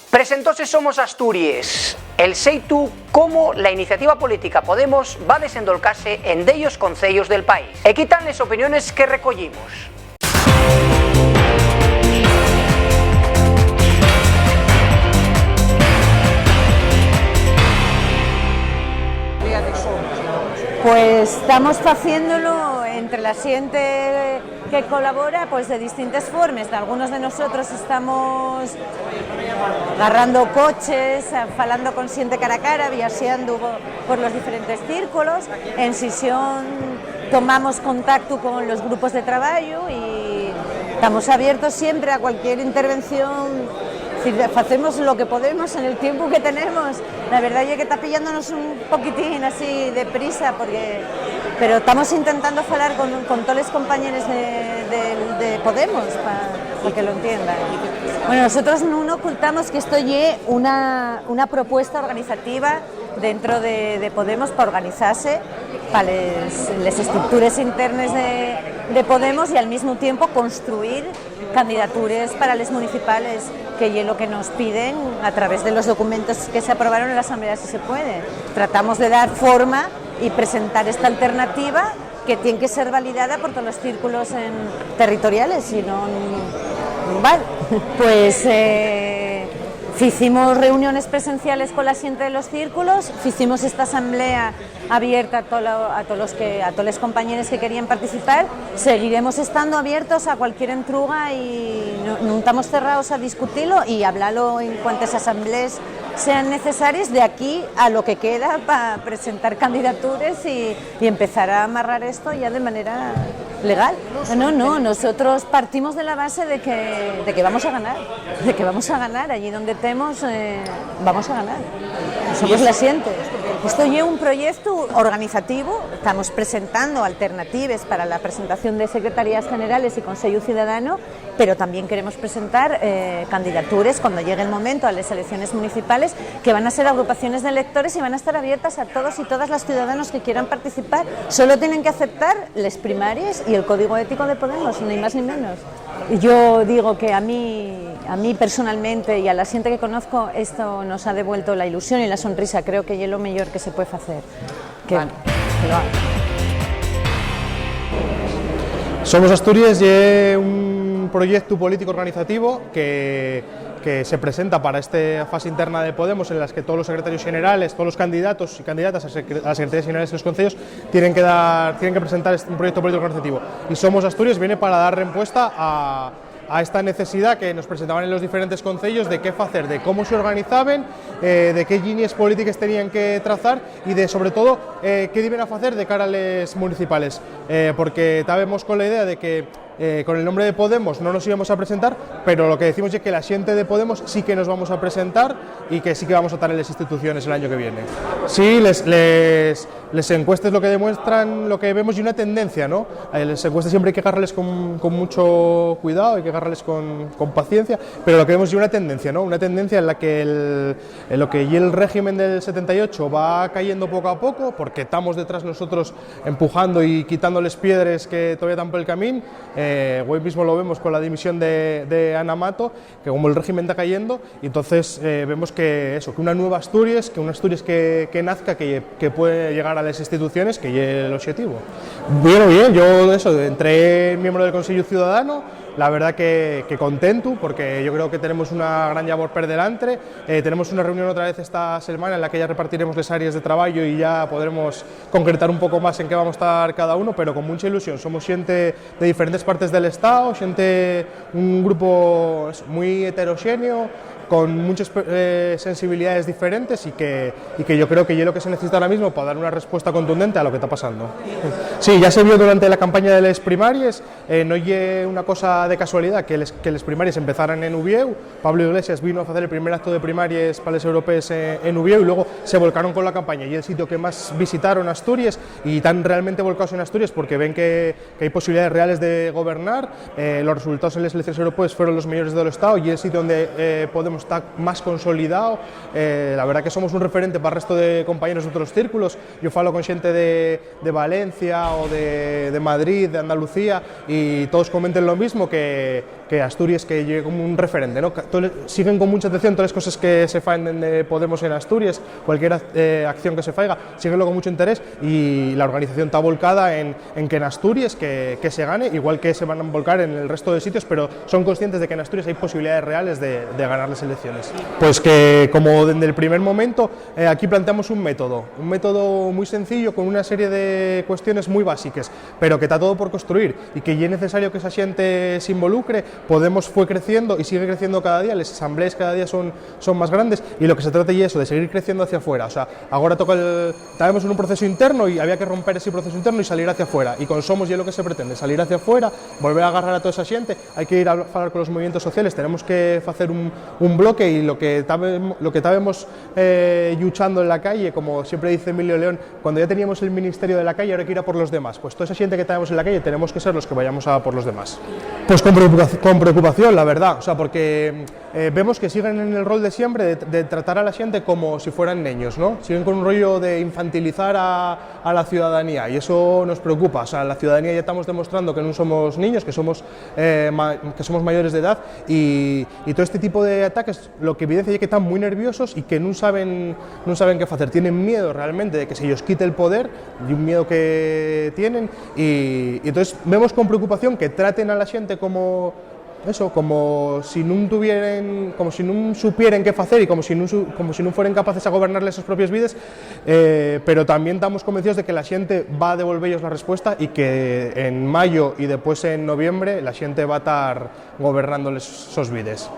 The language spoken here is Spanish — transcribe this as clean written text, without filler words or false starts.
Presentóse Somos Asturias, el xeito como la iniciativa política Podemos va desendolcase en dellos concellos del país. E quitan las opiniones que recollimos. Pues estamos haciéndolo entre la xente que colabora pues de distintas formas. Algunos de nosotros estamos agarrando coches, falando con xente cara a cara, viaxeando por los diferentes círculos. En sesión tomamos contacto con los grupos de trabajo y estamos abiertos siempre a cualquier intervención. Hacemos lo que podemos en el tiempo que tenemos. La verdad es que está pillándonos un poquitín así de prisa, pero estamos intentando hablar con todos los compañeros de Podemos para que lo entiendan. Bueno, nosotros no ocultamos que esto es una propuesta organizativa dentro de Podemos para organizarse para las estructuras internas de Podemos y al mismo tiempo construir candidaturas para las municipales, que es lo que nos piden a través de los documentos que se aprobaron en la Asamblea, si se puede. Tratamos de dar forma y presentar esta alternativa que tiene que ser validada por todos los círculos territoriales, si no vale. Pues hicimos reuniones presenciales con la gente de los círculos, hicimos esta asamblea abierta a todos los compañeros que querían participar. Seguiremos estando abiertos a cualquier entruga y no estamos cerrados a discutirlo y hablarlo en cuantas asambleas sean necesarias de aquí a lo que queda para presentar candidaturas y empezar a amarrar esto ya de manera legal. No, nosotros partimos de la base de que vamos a ganar, allí donde estemos vamos a ganar. Somos la gente. Esto es un proyecto organizativo, estamos presentando alternativas para la presentación de secretarías generales y Consejo Ciudadano, pero también queremos presentar candidaturas cuando llegue el momento a las elecciones municipales, que van a ser agrupaciones de electores y van a estar abiertas a todos y todas los ciudadanos que quieran participar. Solo tienen que aceptar las primarias y el código ético de Podemos, ni más ni menos. Yo digo que a mí personalmente y a la gente que conozco esto nos ha devuelto la ilusión y la sonrisa. Creo que es lo mejor que se puede hacer. Que lo haga. Somos Asturias es un proyecto político organizativo que se presenta para esta fase interna de Podemos, en las que todos los secretarios generales, todos los candidatos y candidatas a las secretarías generales de los concellos tienen que presentar un proyecto político organizativo. Y Somos Asturias viene para dar respuesta a esta necesidad que nos presentaban en los diferentes concellos de qué hacer, de cómo se organizaban, de qué líneas políticas tenían que trazar y de, sobre todo, qué iban a hacer de cara a las municipales, porque estábamos con la idea de que con el nombre de Podemos no nos íbamos a presentar, pero lo que decimos es que la gente de Podemos sí que nos vamos a presentar y que sí que vamos a estar en las instituciones el año que viene. Sí, les encuestas lo que demuestran, lo que vemos y una tendencia, ¿no? Las encuestas siempre hay que agarrarles con mucho cuidado, hay que agarrarles con paciencia, pero lo que vemos es una tendencia, ¿no? Una tendencia en la que lo que el régimen del 78 va cayendo poco a poco, porque estamos detrás nosotros empujando y quitándoles piedras que todavía están por el camino. Hoy mismo lo vemos con la dimisión de Ana Mato, que como el régimen está cayendo, y entonces vemos que una nueva Asturias, que una Asturias que nazca, que puede llegar a las instituciones, que es el objetivo. Bien, yo entré miembro del Consejo Ciudadano, la verdad que contento, porque yo creo que tenemos una gran labor per delante. Tenemos una reunión otra vez esta semana en la que ya repartiremos las áreas de trabajo y ya podremos concretar un poco más en qué vamos a estar cada uno, pero con mucha ilusión. Somos gente de diferentes partes del Estado, un grupo muy heterogéneo, con muchas sensibilidades diferentes y que yo creo que es lo que se necesita ahora mismo para dar una respuesta contundente a lo que está pasando. Sí, ya se vio durante la campaña de las primarias, no es una cosa de casualidad que las primarias empezaran en Uvieu. Pablo Iglesias vino a hacer el primer acto de primarias para las europeas en Uvieu y luego se volcaron con la campaña, y el sitio que más visitaron Asturias, y están realmente volcados en Asturias porque ven que hay posibilidades reales de gobernar. Los resultados en las elecciones europeas fueron los mejores del Estado y el sitio donde Podemos está más consolidado, la verdad que somos un referente para el resto de compañeros de otros círculos. Yo falo con xente de Valencia o de Madrid, de Andalucía, y todos comenten lo mismo, que Asturias que llegue como un referente, ¿no? Siguen con mucha atención todas las cosas que se fan de Podemos en Asturias, cualquier acción que se faiga, síguenlo con mucho interés, y la organización está volcada en que en Asturias que se gane, igual que se van a volcar en el resto de sitios, pero son conscientes de que en Asturias hay posibilidades reales de ganar las elecciones. Pues que, como desde el primer momento, aquí planteamos un método muy sencillo, con una serie de cuestiones muy básicas, pero que está todo por construir, y que ya es necesario que esa gente se involucre. Podemos fue creciendo y sigue creciendo cada día, las asambleas cada día son más grandes, y lo que se trata es eso, de seguir creciendo hacia afuera. O sea, ahora estábamos en un proceso interno y había que romper ese proceso interno y salir hacia afuera, y con Somos ya lo que se pretende, salir hacia afuera, volver a agarrar a toda esa gente. Hay que ir a hablar con los movimientos sociales, tenemos que hacer un bloque, y lo que estábamos luchando en la calle, como siempre dice Emilio León, cuando ya teníamos el ministerio de la calle, ahora hay que ir a por los demás. Pues toda esa gente que tenemos en la calle tenemos que ser los que vayamos a por los demás. Pues con preocupación, la verdad, o sea, porque vemos que siguen en el rol de siempre de tratar a la gente como si fueran niños, ¿no? Siguen con un rollo de infantilizar a la ciudadanía, y eso nos preocupa. O sea, la ciudadanía ya estamos demostrando que no somos niños, que somos mayores de edad, y todo este tipo de ataques lo que evidencia es que están muy nerviosos y que no saben qué hacer. Tienen miedo realmente de que se ellos quite el poder, y un miedo que tienen, y entonces vemos con preocupación que traten a la gente como si no supieran qué hacer, y como si no fueran capaces a gobernarles sus propias vidas, pero también estamos convencidos de que la gente va a devolverles la respuesta, y que en mayo y después en noviembre la gente va a estar gobernándoles sus vidas.